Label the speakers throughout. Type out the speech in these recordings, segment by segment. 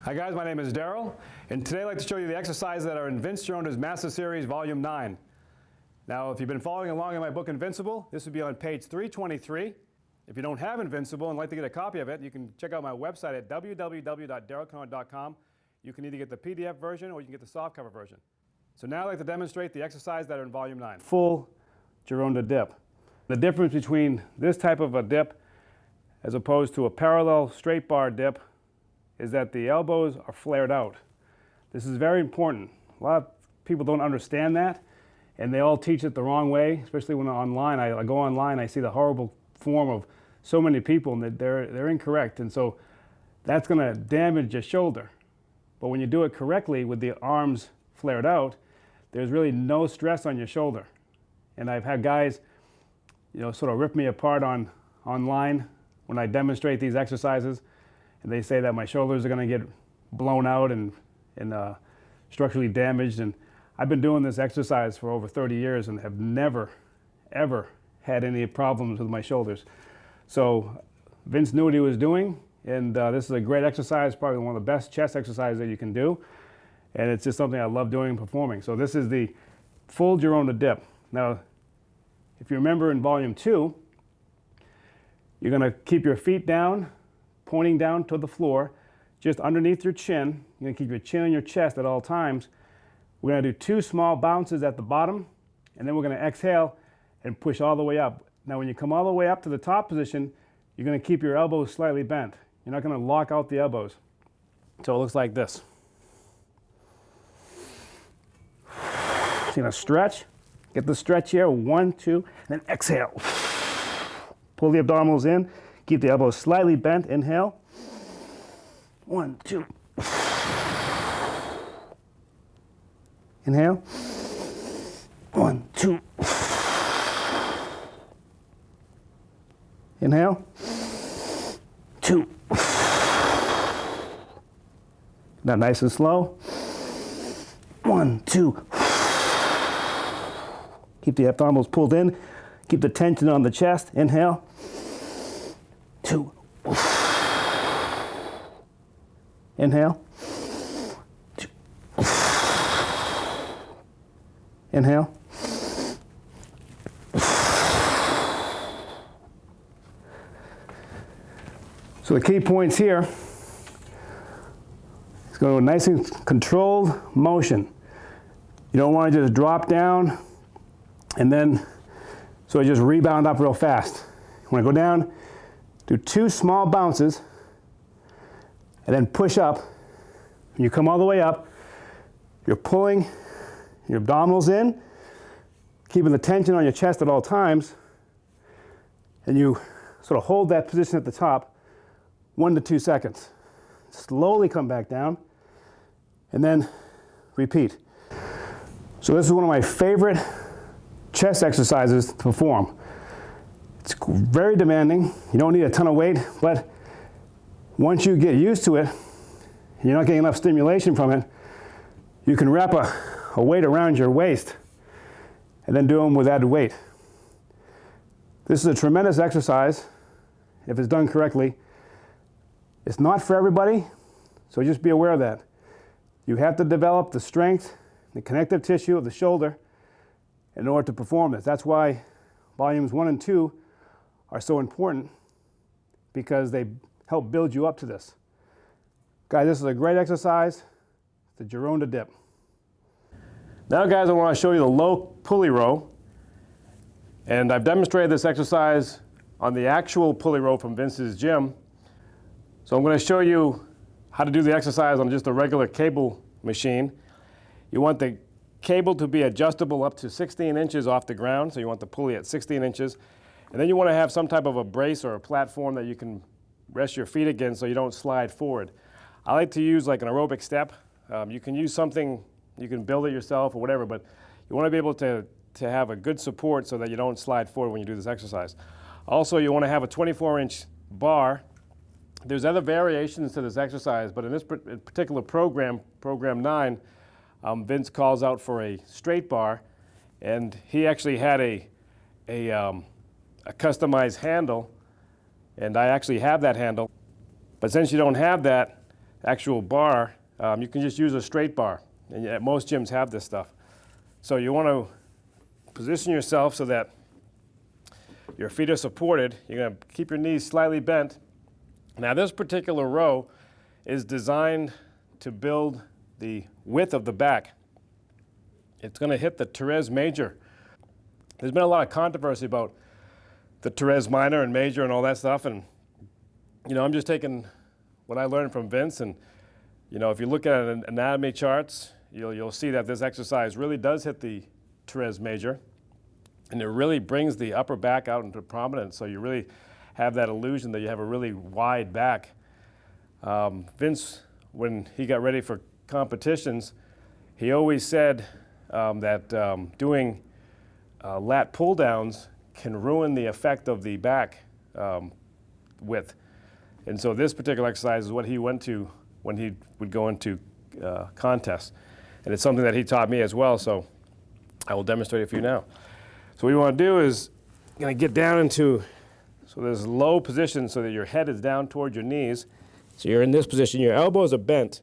Speaker 1: Hi guys, my name is Daryl, and today I'd like to show you the exercises that are in Vince Gironda's Master Series Volume 9. Now, if you've been following along in my book Invincible, this would be on page 323. If you don't have Invincible and like to get a copy of it, you can check out my website at www.darylconant.com. You can either get the PDF version or you can get the softcover version. So now I'd like to demonstrate the exercises that are in Volume 9. Full Gironda Dip. The difference between this type of a dip as opposed to a parallel straight bar dip is that the elbows are flared out. This is very important. A lot of people don't understand that, and they all teach it the wrong way, especially when online. I go online, I see the horrible form of so many people, and they're incorrect, and so that's going to damage your shoulder. But when you do it correctly with the arms flared out, there's really no stress on your shoulder. And I've had guys, sort of rip me apart online when I demonstrate these exercises. And they say that my shoulders are going to get blown out and structurally damaged. And I've been doing this exercise for over 30 years and have never, ever had any problems with my shoulders. So Vince knew what he was doing, and this is a great exercise, probably one of the best chest exercises that you can do. And it's just something I love doing and performing. So this is the full Gironda Dip. Now, if you remember in Volume 2, you're going to keep your feet down, pointing down to the floor, just underneath your chin. You're going to keep your chin on your chest at all times. We're going to do 2 small bounces at the bottom, and then we're going to exhale and push all the way up. Now when you come all the way up to the top position, you're going to keep your elbows slightly bent. You're not going to lock out the elbows. So it looks like this. So you're going to stretch, get the stretch here, 1, 2, and then exhale. Pull the abdominals in. Keep the elbows slightly bent. Inhale. 1, 2. Inhale. 1, 2. Inhale. 2. Now nice and slow. 1, 2. Keep the abdominals pulled in. Keep the tension on the chest. Inhale. 2. Inhale. 2. Inhale. So the key points here is going to a nice and controlled motion. You don't want to just drop down and then so I just rebound up real fast. When I go down, do 2 small bounces, and then push up. When you come all the way up, you're pulling your abdominals in, keeping the tension on your chest at all times, and you sort of hold that position at the top 1 to 2 seconds. Slowly come back down, and then repeat. So this is one of my favorite chest exercises to perform. It's very demanding. You don't need a ton of weight, but once you get used to it, and you're not getting enough stimulation from it, you can wrap a weight around your waist and then do them with added weight. This is a tremendous exercise if it's done correctly. It's not for everybody, so just be aware of that. You have to develop the strength, the connective tissue of the shoulder in order to perform this. That's why volumes 1 and 2 are so important, because they help build you up to this. Guys, this is a great exercise, the Gironda Dip. Now guys, I want to show you the low pulley row. And I've demonstrated this exercise on the actual pulley row from Vince's gym. So I'm going to show you how to do the exercise on just a regular cable machine. You want the cable to be adjustable up to 16 inches off the ground, so you want the pulley at 16 inches. And then you want to have some type of a brace or a platform that you can rest your feet against so you don't slide forward. I like to use like an aerobic step. You can use something, you can build it yourself or whatever, but you want to be able to have a good support so that you don't slide forward when you do this exercise. Also, you want to have a 24-inch bar. There's other variations to this exercise, but in this particular program, Program 9, Vince calls out for a straight bar, and he actually had a customized handle, and I actually have that handle. But since you don't have that, actual bar, you can just use a straight bar. And most gyms have this stuff. So you want to position yourself so that your feet are supported. You're going to keep your knees slightly bent. Now this particular row is designed to build the width of the back. It's going to hit the teres major. There's been a lot of controversy about the teres minor and major and all that stuff, and I'm just taking what I learned from Vince, and if you look at anatomy charts, you'll see that this exercise really does hit the teres major, and it really brings the upper back out into prominence, so you really have that illusion that you have a really wide back. Vince, when he got ready for competitions, he always said that doing lat pull downs can ruin the effect of the back width. And so this particular exercise is what he went to when he would go into contests. And it's something that he taught me as well, so I will demonstrate it for you now. So what you want to do is going to get down into this low position so that your head is down toward your knees. So you're in this position, your elbows are bent.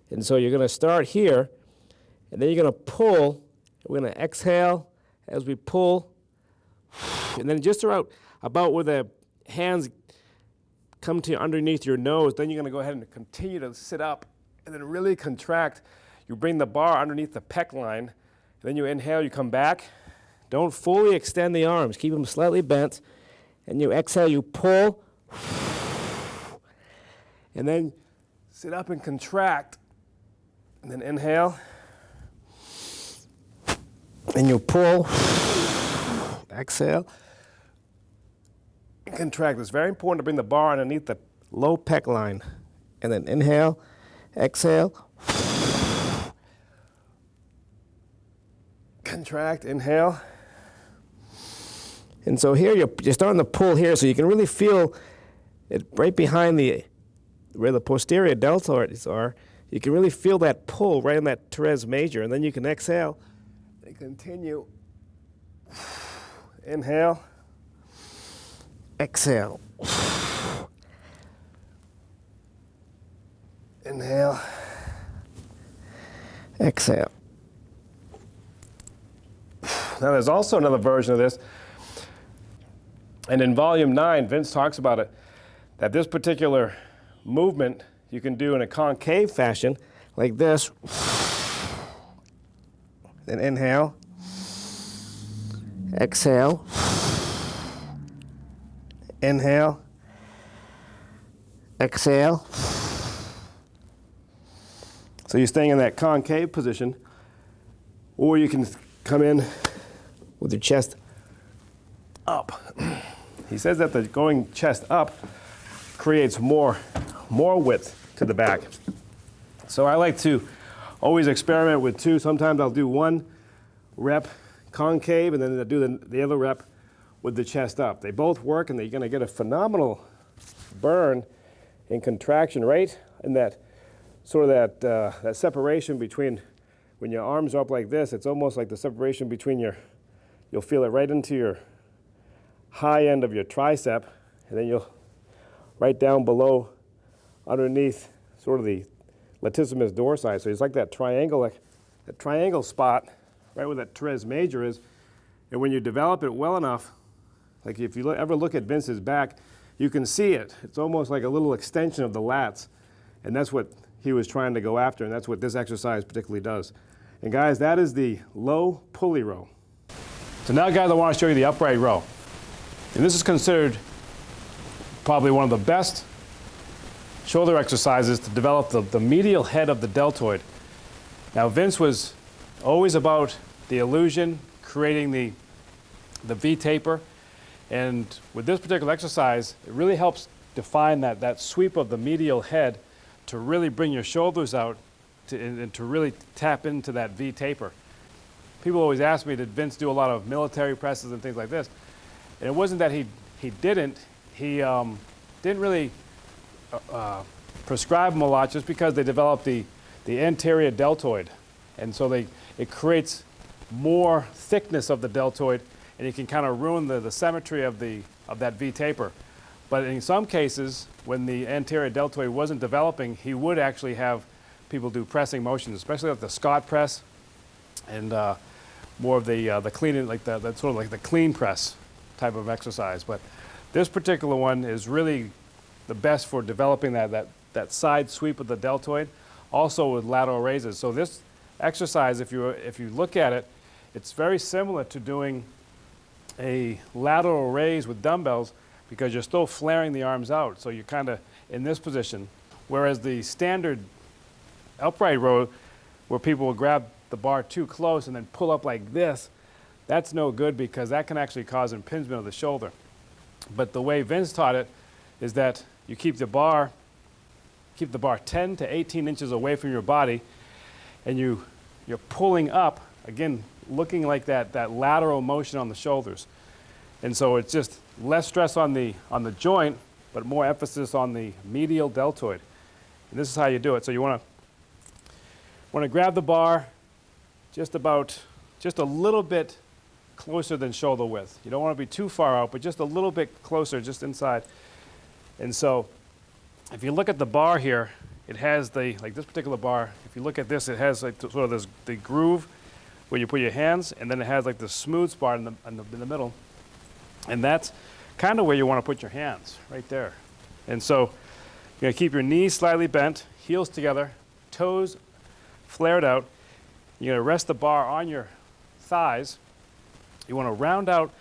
Speaker 1: And so you're going to start here, and then you're going to pull. We're going to exhale as we pull. And then just about where the hands come to underneath your nose, then you're going to go ahead and continue to sit up and then really contract. You bring the bar underneath the pec line. Then you inhale, you come back. Don't fully extend the arms. Keep them slightly bent. And you exhale, you pull. And then sit up and contract. And then inhale. And you pull. Exhale. And contract. It's very important to bring the bar underneath the low pec line. And then inhale, exhale. Contract, inhale. And so here you're starting to pull here, so you can really feel it right behind where the posterior deltoids are. You can really feel that pull right in that teres major, and then you can exhale and continue. Inhale, exhale. Inhale, exhale. Now there's also another version of this, and in volume 9, Vince talks about it, that this particular movement you can do in a concave fashion, like this. Then inhale, exhale, inhale, exhale. So you're staying in that concave position, or you can come in with your chest up. He says that the going chest up creates more width to the back. So I like to always experiment with two. Sometimes I'll do one rep concave, and then I'll do the other rep with the chest up. They both work, and you're going to get a phenomenal burn and contraction right in that sort of that separation between, when your arms are up like this, it's almost like the separation between you'll feel it right into your high end of your tricep, and then you'll right down below underneath sort of the latissimus dorsi. So it's like that triangle spot right where that teres major is. And when you develop it well enough, like if you ever look at Vince's back, you can see it. It's almost like a little extension of the lats. And that's what he was trying to go after, and that's what this exercise particularly does. And guys, that is the low pulley row. So now, guys, I want to show you the upright row. And this is considered probably one of the best shoulder exercises to develop the medial head of the deltoid. Now, Vince was always about the illusion, creating the V-taper. And with this particular exercise, it really helps define that sweep of the medial head to really bring your shoulders out and to really tap into that V-taper. People always ask me, did Vince do a lot of military presses and things like this? And it wasn't that he didn't. He didn't really prescribe them a lot, just because they develop the anterior deltoid. And so it creates more thickness of the deltoid, and it can kind of ruin the symmetry of that V-taper. But in some cases, when the anterior deltoid wasn't developing, he would actually have people do pressing motions, especially like the Scott press and more of the clean, like the sort of like the clean press type of exercise. But this particular one is really the best for developing that side sweep of the deltoid, also with lateral raises. So this exercise, if you look at it, it's very similar to doing a lateral raise with dumbbells, because you're still flaring the arms out. So you're kind of in this position. Whereas the standard upright row, where people will grab the bar too close and then pull up like this, that's no good, because that can actually cause impingement of the shoulder. But the way Vince taught it is that you keep the bar 10 to 18 inches away from your body, and you're pulling up, again, looking like that lateral motion on the shoulders. And so it's just less stress on the joint, but more emphasis on the medial deltoid. And this is how you do it. So you want to grab the bar just a little bit closer than shoulder width. You don't want to be too far out, but just a little bit closer, just inside. And so if you look at the bar here, it has like this particular bar, if you look at this, it has like sort of the groove where you put your hands, and then it has like the smooth spot in the middle. And that's kind of where you want to put your hands, right there. And so you're going to keep your knees slightly bent, heels together, toes flared out. You're going to rest the bar on your thighs. You want to round out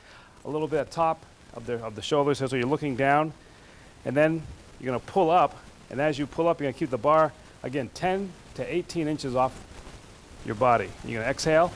Speaker 1: a little bit at top of the shoulders, so you're looking down. And then you're going to pull up. And as you pull up, you're going to keep the bar, again, 10 to 18 inches off your body. You're going to exhale.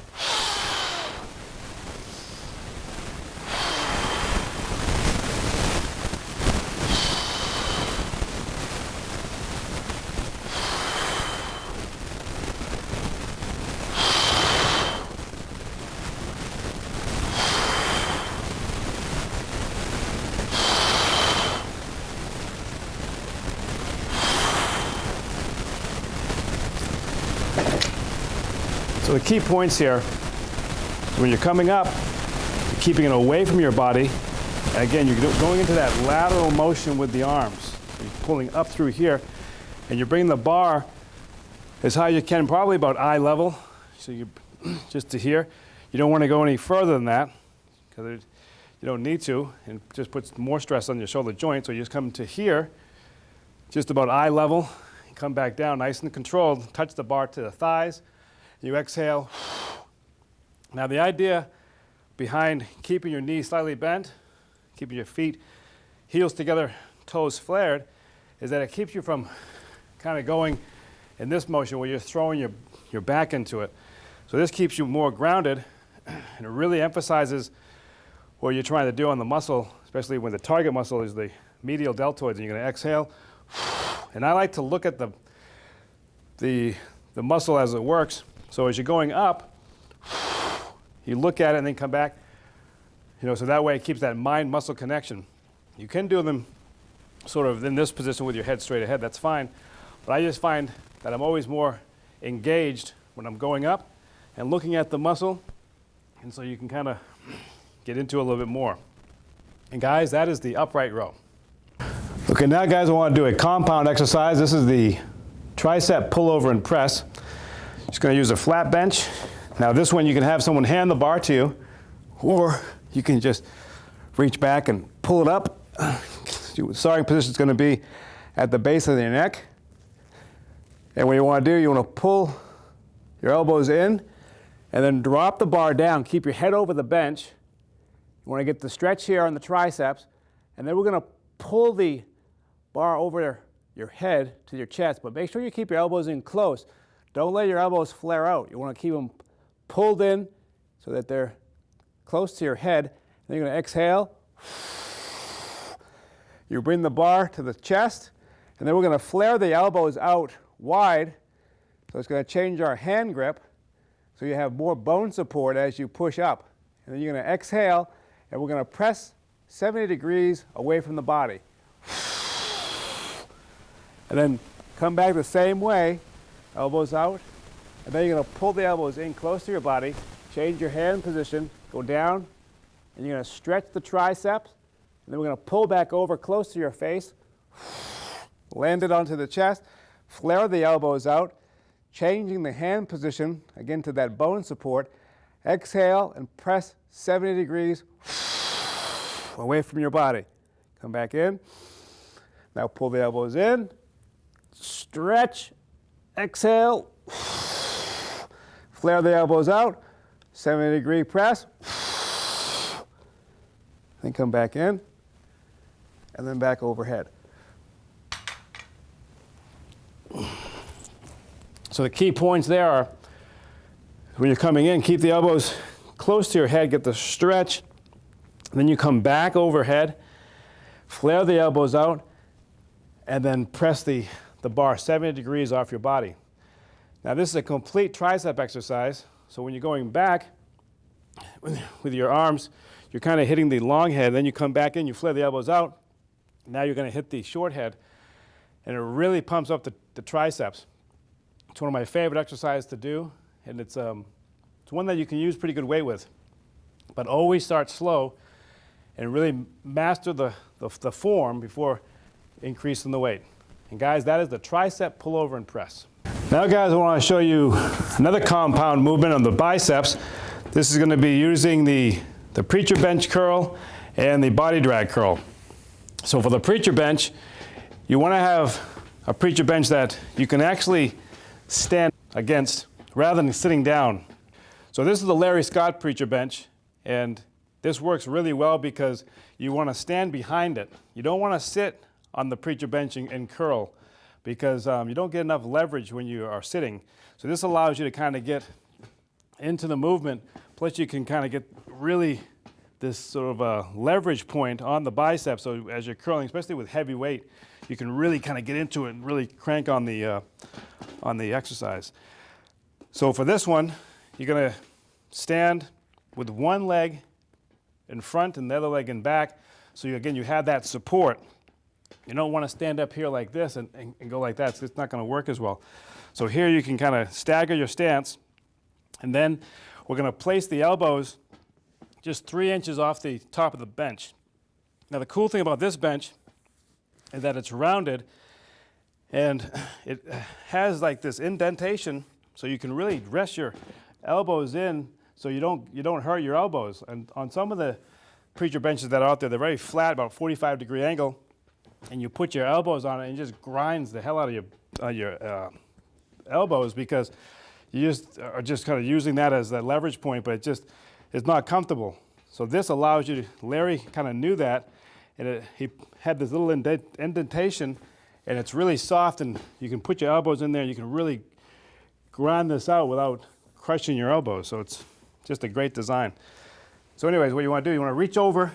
Speaker 1: So the key points here, when you're coming up, you're keeping it away from your body. And again, you're going into that lateral motion with the arms. You're pulling up through here, and you're bringing the bar as high as you can, probably about eye level. So you just to here. You don't want to go any further than that, because you don't need to, and it just puts more stress on your shoulder joint. So you just come to here, just about eye level, and come back down nice and controlled. Touch the bar to the thighs. You exhale. Now the idea behind keeping your knees slightly bent, keeping your feet, heels together, toes flared, is that it keeps you from kind of going in this motion where you're throwing your back into it. So this keeps you more grounded, and it really emphasizes what you're trying to do on the muscle, especially when the target muscle is the medial deltoids, and you're going to exhale. And I like to look at the muscle as it works. So as you're going up, you look at it and then come back, so that way it keeps that mind-muscle connection. You can do them sort of in this position with your head straight ahead, that's fine. But I just find that I'm always more engaged when I'm going up and looking at the muscle, and so you can kind of get into it a little bit more. And guys, that is the upright row. Okay, now guys, I want to do a compound exercise. This is the tricep pullover and press. Just going to use a flat bench. Now this one you can have someone hand the bar to you, or you can just reach back and pull it up. The starting position is going to be at the base of your neck. And what you want to do, you want to pull your elbows in and then drop the bar down. Keep your head over the bench. You want to get the stretch here on the triceps, and then we're going to pull the bar over your head to your chest, but make sure you keep your elbows in close. Don't let your elbows flare out. You want to keep them pulled in so that they're close to your head. Then you're going to exhale. You bring the bar to the chest, and then we're going to flare the elbows out wide. So it's going to change our hand grip so you have more bone support as you push up. And then you're going to exhale, and we're going to press 70 degrees away from the body. And then come back the same way. Elbows out, and then you're going to pull the elbows in close to your body, change your hand position, go down, and you're going to stretch the triceps, And then we're going to pull back over close to your face, land it onto the chest, flare the elbows out, changing the hand position, again to that bone support. Exhale and press 70 degrees away from your body. Come back in. Now pull the elbows in, stretch, exhale, flare the elbows out, 70-degree press, then come back in, and then back overhead. So the key points there are, when you're coming in, keep the elbows close to your head, get the stretch, then you come back overhead, flare the elbows out, and then press the bar 70 degrees off your body. Now this is a complete tricep exercise, so when you're going back with your arms, you're kind of hitting the long head, then you come back in, you flare the elbows out, now you're going to hit the short head, and it really pumps up the triceps. It's one of my favorite exercises to do, and it's one that you can use pretty good weight with. But always start slow and really master the form before increasing the weight. And guys, that is the tricep pullover and press. Now guys, I want to show you another compound movement on the biceps. This is going to be using the preacher bench curl and the body drag curl. So for the preacher bench, you want to have a preacher bench that you can actually stand against rather than sitting down. So this is the Larry Scott preacher bench, and this works really well because you want to stand behind it. You don't want to sit on the preacher bench and curl because you don't get enough leverage when you are sitting. So this allows you to kind of get into the movement, plus you can kind of get really this sort of a leverage point on the biceps. So as you're curling, especially with heavy weight, you can really kind of get into it and really crank on the exercise. So for this one, you're going to stand with one leg in front and the other leg in back. So you have that support. You don't want to stand up here like this and go like that. So it's not going to work as well. So here you can kind of stagger your stance. And then we're going to place the elbows just 3 inches off the top of the bench. Now the cool thing about this bench is that it's rounded and it has like this indentation, so you can really rest your elbows in so you don't hurt your elbows. And on some of the preacher benches that are out there, they're very flat, about 45-degree angle, and you put your elbows on it and it just grinds the hell out of your elbows because you just are just kind of using that as that leverage point, but it's not comfortable. So this allows you to, Larry kind of knew that, and he had this little indentation, and it's really soft, and you can put your elbows in there, and you can really grind this out without crushing your elbows. So it's just a great design. So anyways, what you want to do, you want to reach over,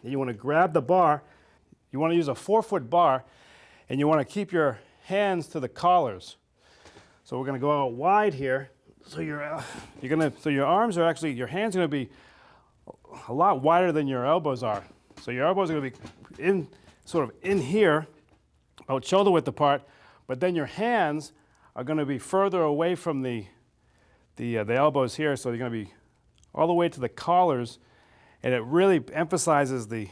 Speaker 1: and you want to grab the bar. You want to use a 4-foot bar, and you want to keep your hands to the collars. So we're going to go out wide here. So your arms are actually, your hands are going to be a lot wider than your elbows are. So your elbows are going to be sort of in here, about shoulder width apart, but then your hands are going to be further away from the elbows here. So you're going to be all the way to the collars, and it really emphasizes the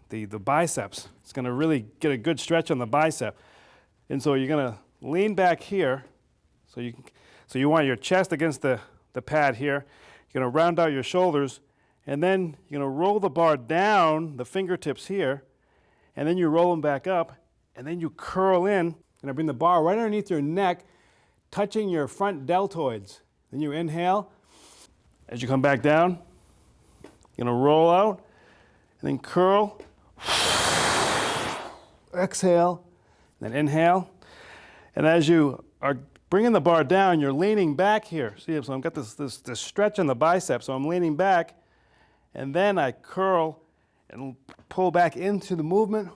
Speaker 1: biceps. It's going to really get a good stretch on the bicep. And so you're going to lean back here. So you want your chest against the pad here. You're going to round out your shoulders, and then you're going to roll the bar down, the fingertips here, and then you roll them back up, and then you curl in. You're going to bring the bar right underneath your neck, touching your front deltoids. Then you inhale. As you come back down, you're going to roll out, and then curl. Exhale, then inhale. And as you are bringing the bar down, you're leaning back here. See, so I've got this stretch in the bicep, so I'm leaning back, and then I curl and pull back into the movement,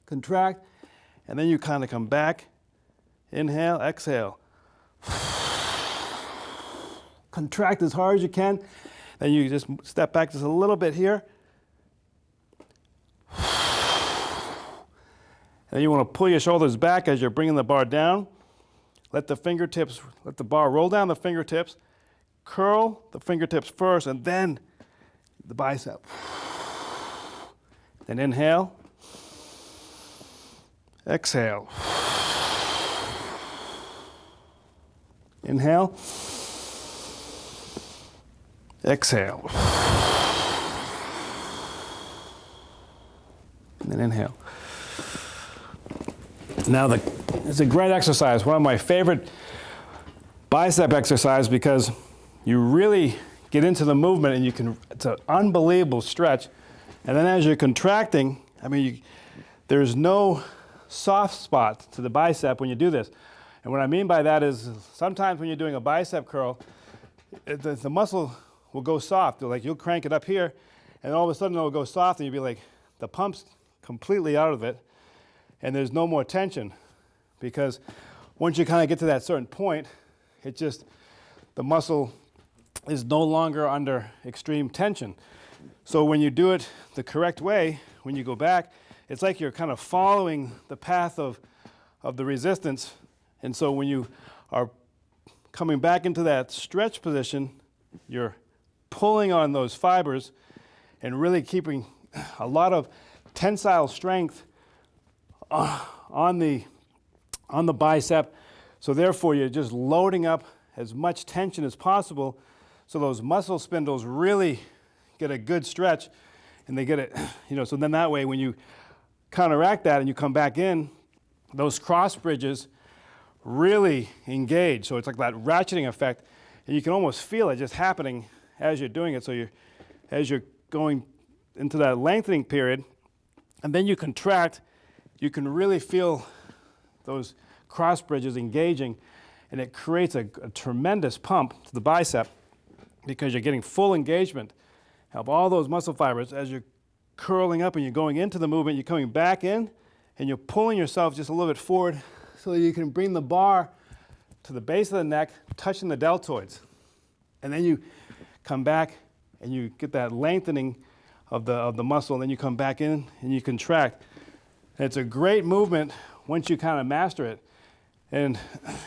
Speaker 1: contract, and then you kind of come back, inhale, exhale. Contract as hard as you can, then you just step back just a little bit here. And you want to pull your shoulders back as you're bringing the bar down. Let the bar roll down the fingertips, curl the fingertips first, and then the bicep. Then inhale. Exhale. Inhale. Exhale. And then inhale. Now it's a great exercise, one of my favorite bicep exercises, because you really get into the movement and it's an unbelievable stretch. And then as you're contracting, I mean, there's no soft spot to the bicep when you do this. And what I mean by that is sometimes when you're doing a bicep curl, the muscle will go soft. Like you'll crank it up here, and all of a sudden it'll go soft, and you'll be like, the pump's completely out of it, and there's no more tension. Because once you kind of get to that certain point, the muscle is no longer under extreme tension. So when you do it the correct way, when you go back, it's like you're kind of following the path of the resistance. And so when you are coming back into that stretch position, you're pulling on those fibers and really keeping a lot of tensile strength on the bicep. So therefore, you're just loading up as much tension as possible, so those muscle spindles really get a good stretch, and they get it, so then that way when you counteract that and you come back in, those cross bridges really engage. So it's like that ratcheting effect, and you can almost feel it just happening as you're doing it. So as you're going into that lengthening period, and then you contract, you can really feel those cross bridges engaging, and it creates a tremendous pump to the bicep, because you're getting full engagement of all those muscle fibers. As you're curling up and you're going into the movement, you're coming back in, and you're pulling yourself just a little bit forward so that you can bring the bar to the base of the neck, touching the deltoids. And then you come back and you get that lengthening of the muscle, and then you come back in and you contract. And it's a great movement once you kind of master it. And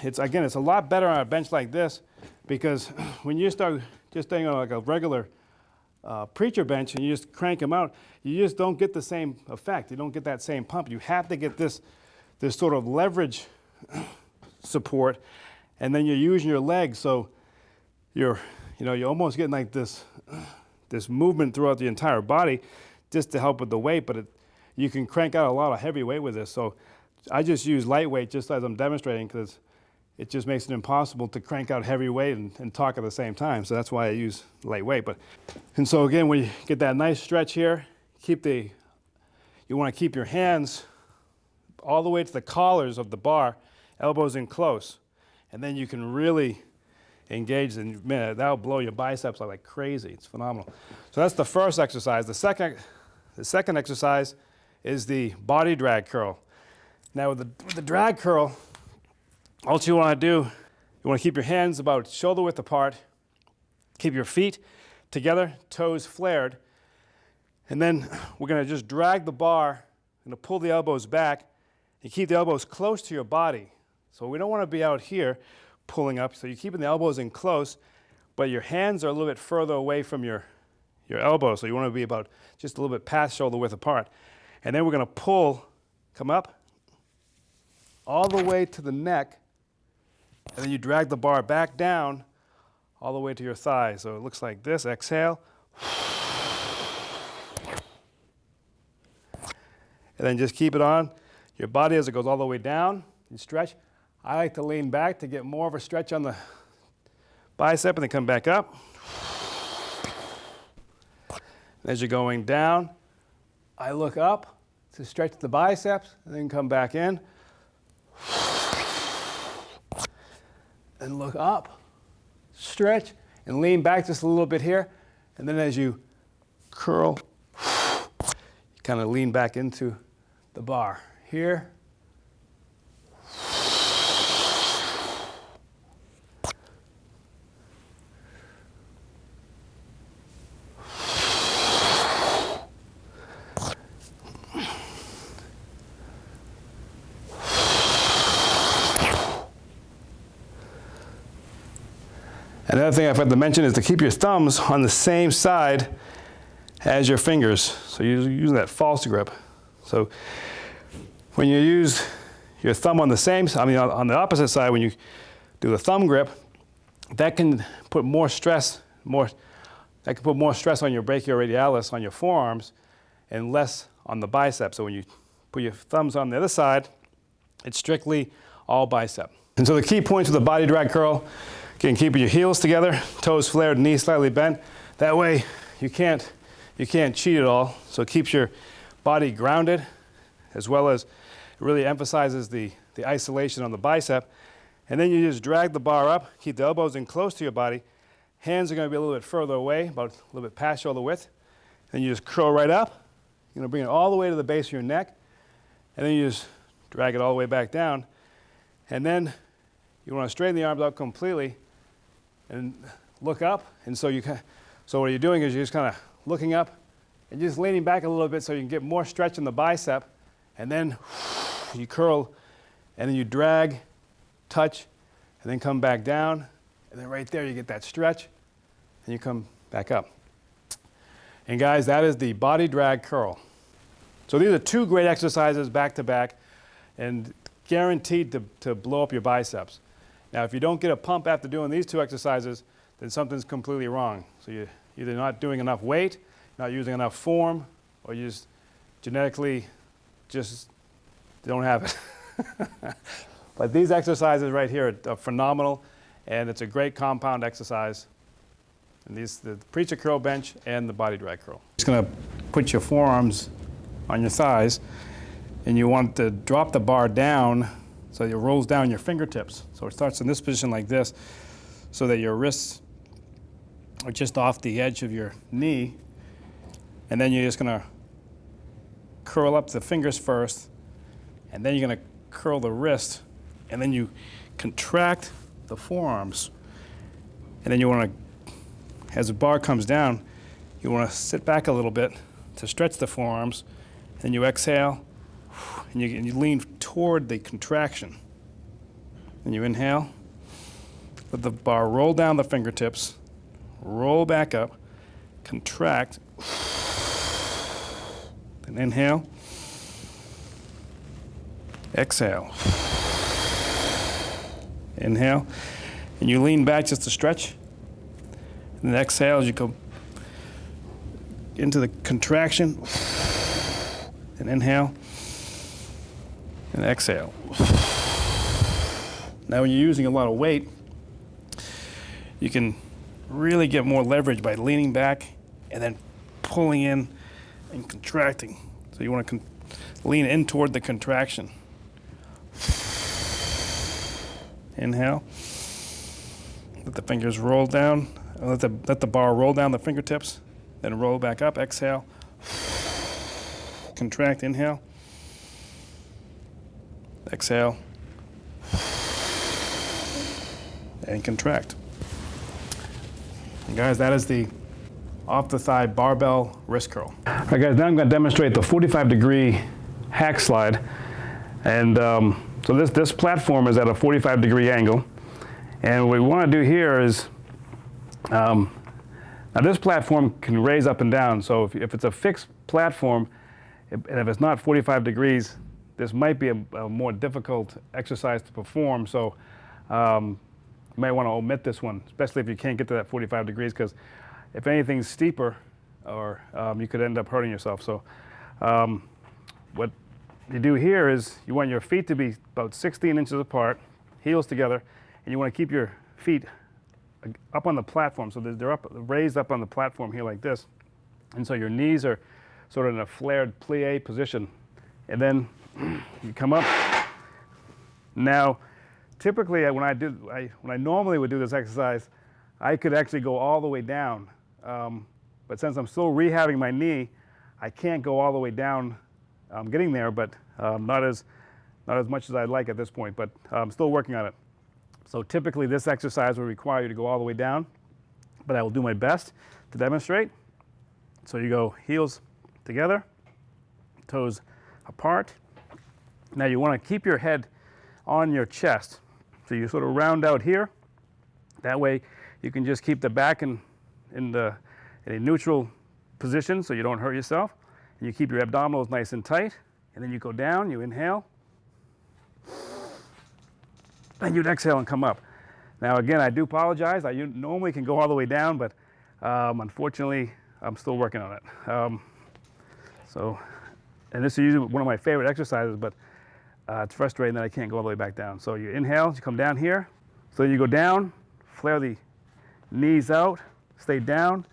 Speaker 1: it's a lot better on a bench like this, because when you start just staying on like a regular preacher bench and you just crank them out, you just don't get the same effect. You don't get that same pump. You have to get this sort of leverage support, and then you're using your legs, so you're almost getting like this movement throughout the entire body just to help with the weight, but you can crank out a lot of heavy weight with this. So I just use lightweight just as I'm demonstrating, because it just makes it impossible to crank out heavy weight and talk at the same time. So that's why I use lightweight. And so again, when you get that nice stretch here, you want to keep your hands all the way to the collars of the bar, elbows in close. And then you can really engage, and man, that'll blow your biceps like crazy. It's phenomenal. So that's the first exercise. The second exercise is the body drag curl. Now with the drag curl, all you want to do, you want to keep your hands about shoulder width apart, keep your feet together, toes flared, and then we're going to just drag the bar, going to pull the elbows back, and keep the elbows close to your body. So we don't want to be out here pulling up, so you're keeping the elbows in close, but your hands are a little bit further away from your elbows, so you want to be about just a little bit past shoulder width apart. And then we're going to come up, all the way to the neck, and then you drag the bar back down all the way to your thigh. So it looks like this. Exhale. And then just keep it on your body as it goes all the way down. You stretch. I like to lean back to get more of a stretch on the bicep, and then come back up. As you're going down, I look up to stretch the biceps, and then come back in. And look up, stretch, and lean back just a little bit here. And then as you curl, you kind of lean back into the bar. Here. Another thing I forgot to mention is to keep your thumbs on the same side as your fingers. So you're using that false grip. So when you use your thumb on the same side, I mean on the opposite side, when you do the thumb grip, that can put more stress, on your brachioradialis, on your forearms, and less on the bicep. So when you put your thumbs on the other side, it's strictly all bicep. And so the key points with the body drag curl, again, keeping your heels together, toes flared, knees slightly bent. That way you can't cheat at all. So it keeps your body grounded, as well as it really emphasizes the isolation on the bicep. And then you just drag the bar up, keep the elbows in close to your body. Hands are going to be a little bit further away, about a little bit past shoulder width. Then you just curl right up. You're going to bring it all the way to the base of your neck. And then you just drag it all the way back down. And then you want to straighten the arms out completely and look up. And so what you're doing is you're just kind of looking up and just leaning back a little bit so you can get more stretch in the bicep. And then you curl, and then you drag, touch, and then come back down. And then right there you get that stretch, and you come back up. And guys, that is the body drag curl. So these are two great exercises back to back, and guaranteed to blow up your biceps. Now, if you don't get a pump after doing these two exercises, then something's completely wrong. So you're either not doing enough weight, not using enough form, or you just genetically just don't have it. But these exercises right here are phenomenal, and it's a great compound exercise. And these, the preacher curl bench and the body drag curl. Just gonna put your forearms on your thighs, and you want to drop the bar down so it rolls down your fingertips. So it starts in this position like this, so that your wrists are just off the edge of your knee, and then you're just gonna curl up the fingers first, and then you're gonna curl the wrist, and then you contract the forearms. And then you wanna, as the bar comes down, you wanna sit back a little bit to stretch the forearms. Then you exhale, and you lean toward the contraction. Then you inhale, let the bar roll down the fingertips, roll back up, contract, then inhale, exhale, inhale, and you lean back just to stretch, and then exhale as you go into the contraction, and inhale, and exhale. Now when you're using a lot of weight, you can really get more leverage by leaning back and then pulling in and contracting. So you want to lean in toward the contraction. Inhale. Let the fingers roll down. Let the bar roll down the fingertips. Then roll back up. Exhale. Contract. Inhale. Exhale. And contract. And guys, that is the off the thigh barbell wrist curl. All right, guys, now I'm going to demonstrate the 45-degree hack slide. And so this platform is at a 45-degree angle. And what we want to do here is, now this platform can raise up and down. So if it's a fixed platform, and if it's not 45 degrees, this might be a more difficult exercise to perform. So you might want to omit this one, especially if you can't get to that 45 degrees, because if anything's steeper, or you could end up hurting yourself. So what you do here is you want your feet to be about 16 inches apart, heels together, and you want to keep your feet up on the platform. So they're raised up on the platform here like this. And so your knees are sort of in a flared plie position. And then you come up. Now, typically when I normally would do this exercise, I could actually go all the way down. But since I'm still rehabbing my knee, I can't go all the way down. I'm getting there, but not as much as I'd like at this point, but I'm still working on it. So typically this exercise will require you to go all the way down, but I will do my best to demonstrate. So you go heels together, toes apart. Now you want to keep your head on your chest. So you sort of round out here. That way you can just keep the back in a neutral position so you don't hurt yourself. And you keep your abdominals nice and tight. And then you go down, you inhale. And you'd exhale and come up. Now again, I do apologize. I normally can go all the way down, but unfortunately, I'm still working on it. And this is usually one of my favorite exercises, but it's frustrating that I can't go all the way back down. So you inhale, you come down here. So you go down, flare the knees out, stay down,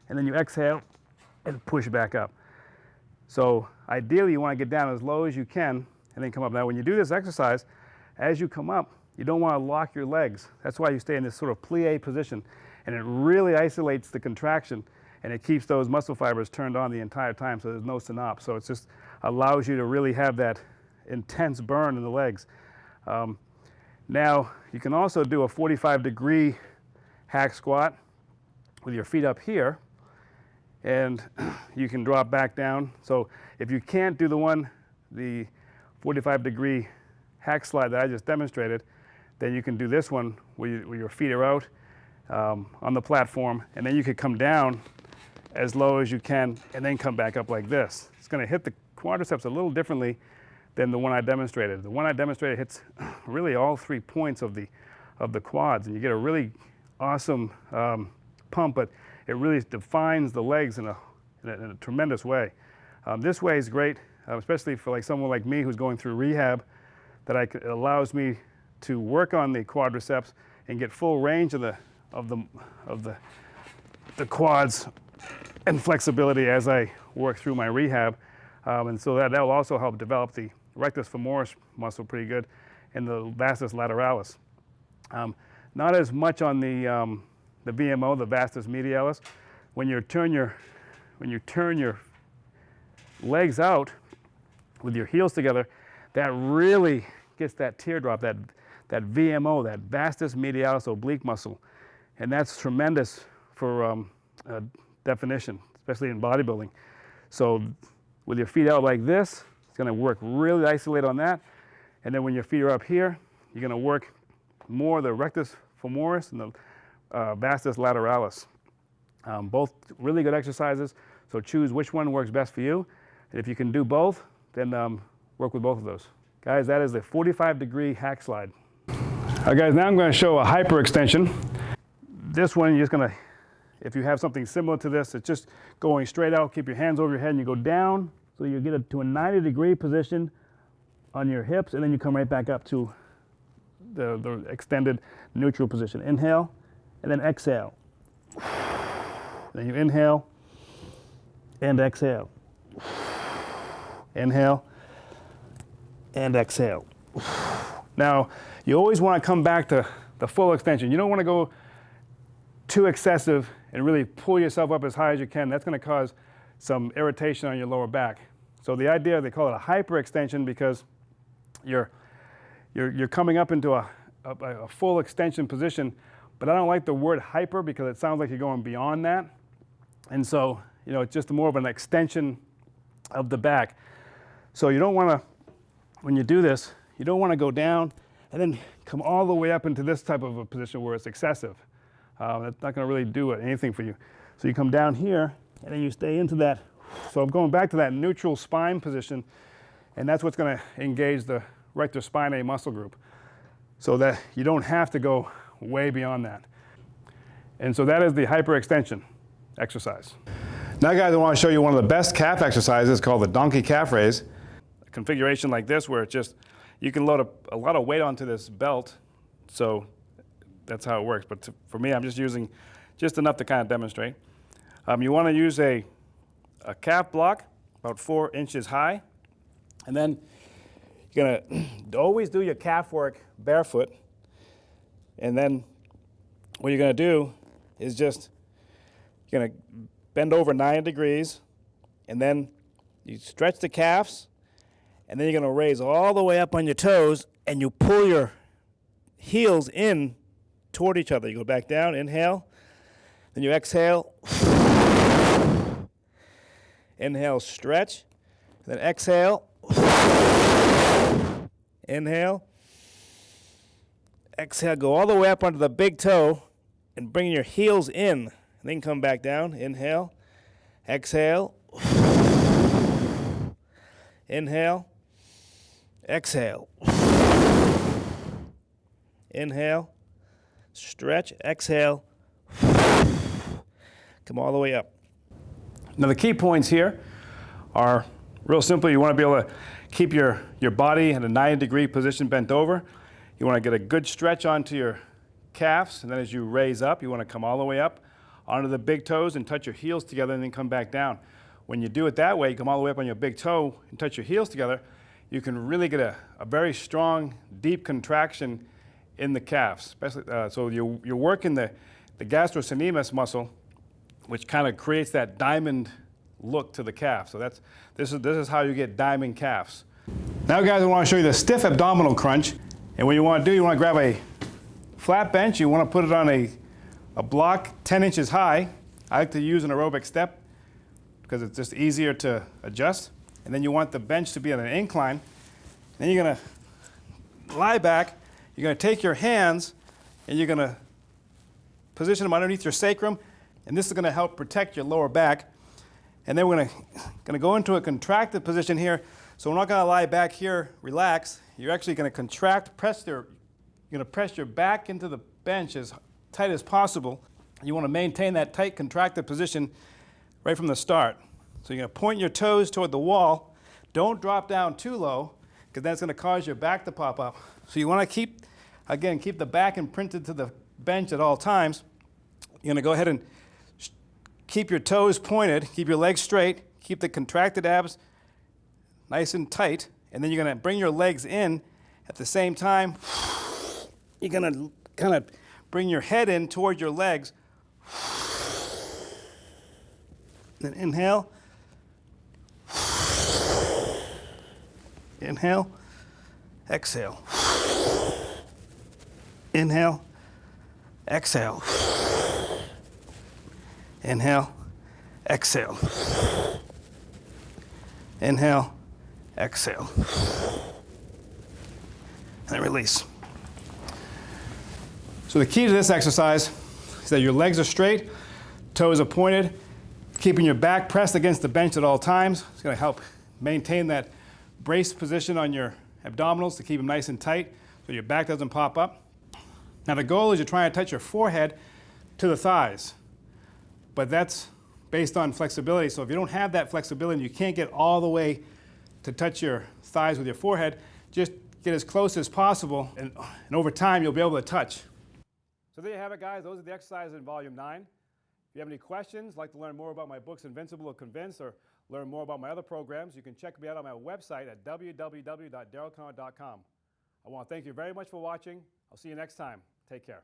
Speaker 1: and then you exhale and push back up. So ideally, you want to get down as low as you can and then come up. Now, when you do this exercise, as you come up, you don't want to lock your legs. That's why you stay in this sort of plie position, and it really isolates the contraction, and it keeps those muscle fibers turned on the entire time, so there's no synapse. So it just allows you to really have that intense burn in the legs. Now, you can also do a 45-degree hack squat with your feet up here, and you can drop back down. So if you can't do the 45-degree hack slide that I just demonstrated, then you can do this one where your feet are out on the platform, and then you could come down as low as you can and then come back up like this. It's going to hit the quadriceps a little differently than the one I demonstrated. The one I demonstrated hits really all 3 points of the quads, and you get a really awesome pump, but it really defines the legs in a tremendous way. This way is great, especially for like someone like me who's going through rehab, that it allows me to work on the quadriceps and get full range of the quads and flexibility as I work through my rehab. And so that will also help develop the rectus femoris muscle pretty good and the vastus lateralis. Not as much on the VMO, the vastus medialis. When you turn your legs out with your heels together, that really gets that teardrop, that VMO, that vastus medialis oblique muscle, and that's tremendous for definition, especially in bodybuilding. So with your feet out like this, it's going to work really isolate on that, and then when your feet are up here, you're going to work more the rectus femoris and the vastus lateralis. Both really good exercises, so choose which one works best for you, and if you can do both, then work with both of those. Guys, that is the 45-degree hack slide. All right, guys, now I'm going to show a hyperextension. This one, you're just going to, if you have something similar to this, it's just going straight out, keep your hands over your head, and you go down, so you get it to a 90-degree position on your hips, and then you come right back up to the extended neutral position. Inhale, and then exhale. Then you inhale, and exhale. Inhale, and exhale. Now, you always want to come back to the full extension. You don't want to go too excessive and really pull yourself up as high as you can. That's going to cause some irritation on your lower back. So the idea, they call it a hyperextension because you're coming up into a full extension position, but I don't like the word hyper because it sounds like you're going beyond that. And so, it's just more of an extension of the back. So you don't want to, when you do this, you don't want to go down and then come all the way up into this type of a position where it's excessive. That's not going to really do anything for you. So you come down here and then you stay into that. So I'm going back to that neutral spine position, and that's what's going to engage the rectus spinae muscle group, so that you don't have to go way beyond that. And so that is the hyperextension exercise. Now, guys, I want to show you one of the best calf exercises called the donkey calf raise. A configuration like this where you can load a lot of weight onto this belt, so that's how it works. But for me, I'm just using just enough to kind of demonstrate. You want to use a calf block about 4 inches high, and then you're going to always do your calf work barefoot. And then what you're going to do is you're going to bend over 90 degrees, and then you stretch the calves, and then you're going to raise all the way up on your toes, and you pull your heels in toward each other. You go back down, inhale, then you exhale, inhale, stretch, then exhale, inhale, exhale, go all the way up onto the big toe and bring your heels in, and then come back down, inhale,
Speaker 2: exhale, inhale, exhale, inhale, stretch, exhale, come all the way up.
Speaker 1: Now the key points here are real simple. You want to be able to keep your body in a 90-degree position bent over. You want to get a good stretch onto your calves, and then as you raise up, you want to come all the way up onto the big toes and touch your heels together and then come back down. When you do it that way, you come all the way up on your big toe and touch your heels together, you can really get a very strong, deep contraction in the calves. Especially, so you're working the gastrocnemius muscle, which kind of creates that diamond look to the calf. So this is how you get diamond calves. Now guys, I want to show you the stiff abdominal crunch. And what you want to do, you want to grab a flat bench, you want to put it on a block 10 inches high. I like to use an aerobic step because it's just easier to adjust. And then you want the bench to be at an incline. Then you're going to lie back, you're going to take your hands and you're going to position them underneath your sacrum, and this is going to help protect your lower back. And then we're going to go into a contracted position here. So we're not going to lie back here, relax. You're actually going to contract, you're going to press your back into the bench as tight as possible. You want to maintain that tight contracted position right from the start. So you're going to point your toes toward the wall. Don't drop down too low, because that's going to cause your back to pop up. So you want to keep the back imprinted to the bench at all times. You're going to go ahead and keep your toes pointed, keep your legs straight, keep the contracted abs nice and tight, and then you're going to bring your legs in at the same time. You're going to kind of bring your head in toward your legs. Then inhale. Inhale. Exhale. Inhale. Exhale. Inhale. Exhale. Inhale. Exhale. And release. So the key to this exercise is that your legs are straight, toes are pointed, keeping your back pressed against the bench at all times. It's going to help maintain that braced position on your abdominals to keep them nice and tight so your back doesn't pop up. Now the goal is you're trying to touch your forehead to the thighs, but that's based on flexibility. So if you don't have that flexibility and you can't get all the way to touch your thighs with your forehead, just get as close as possible, and over time you'll be able to touch. So there you have it, guys. Those are the exercises in Volume 9. If you have any questions, like to learn more about my books, Invincible or Convinced, or learn more about my other programs, you can check me out on my website at www.darylconner.com. I want to thank you very much for watching. I'll see you next time. Take care.